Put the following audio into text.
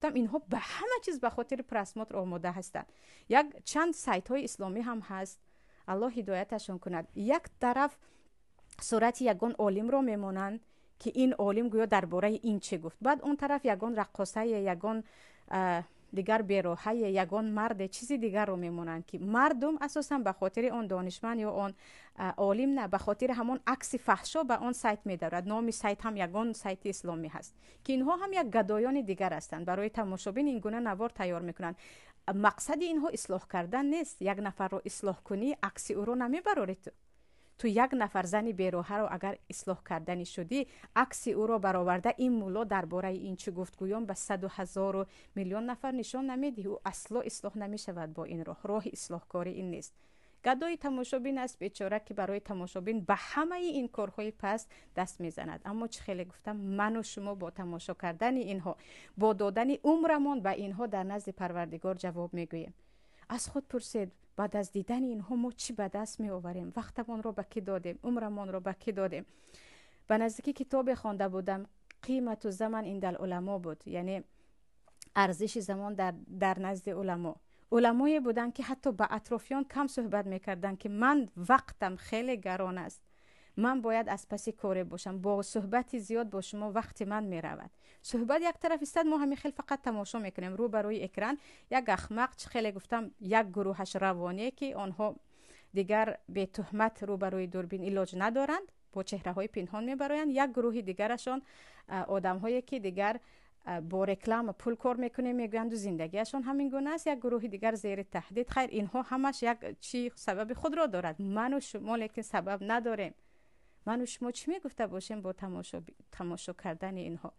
گفتم اینها به همه چیز به خاطر پرسماتر آماده هستند. یک چند سایت های اسلامی هم هست، الله هدایتشون کند. یک طرف صورت یگان عالم رو میمونند که این عالم گویا درباره این چه گفت، بعد اون طرف یگان رقاصه، یگان دیگر بیروحه، یگان مرد چیزی دیگر رو میمونند که مردم اساسا به خاطر اون دانشمند یا اون عالم نه، به خاطر همون عکس فحشا به اون سایت میدارد. نام سایت هم یگان سایت اسلامی هست که اینها هم یک گدایان دیگر هستند، برای تماشابین این گونه نوار تیار میکنند. مقصد اینها اصلاح کردن نیست. یک نفر رو اصلاح کنی عکس او رو نمیبری. تو یک نفر زن بیروحه رو اگر اصلاح کردنی شدی، عکس او رو برآورده این مولا درباره این چه گفتگویان به 100,000 و میلیون نفر نشان نمیدی، او اصلا اصلاح نمیشود. با این راه اصلاح کاری این نیست. گدای تماشابین است بیچاره که برای تماشابین به همه این کارهای پست دست میزند. اما چه خیلی گفتم، من و شما با تماشا کردن اینها، با دادن عمرمون به اینها در نزد پروردگار جواب میگوییم. از خود پرسید بعد از دیدن اینها ما چی به دست می آوریم؟ وقتمون رو به کی دادیم؟ عمرمون رو به کی دادیم؟ به نزدیکی کتاب خوانده بودم، قیمت و زمان عند العلماء بود، یعنی ارزش زمان در نزد علما. علمایی بودن که حتی با اطرافیان کم صحبت میکردن که من وقتم خیلی گران است، من باید از پس کاری باشم، با صحبت زیاد با شما وقت من میرود. صحبت یک طرف استاد، ما همین خیلی فقط تماشا میکنیم رو بروی اکران. یک احمق، خیلی گفتم، یک گروهش روانی که آنها دیگر به تهمت رو بروی دوربین علاج ندارند، با چهره های پنهان میبرند. یک گروه دیگرشان آدم هایی که دیگر با رکلام پول کار میکنه میگویند و زندگیشون همین گونه است. یک گروه دیگر زیر تهدید. خیر، اینها همش یک چی سبب خود را دارد. من و شما لیکن سبب نداریم. من و شما چی میگفته باشیم با تماشا کردن اینها؟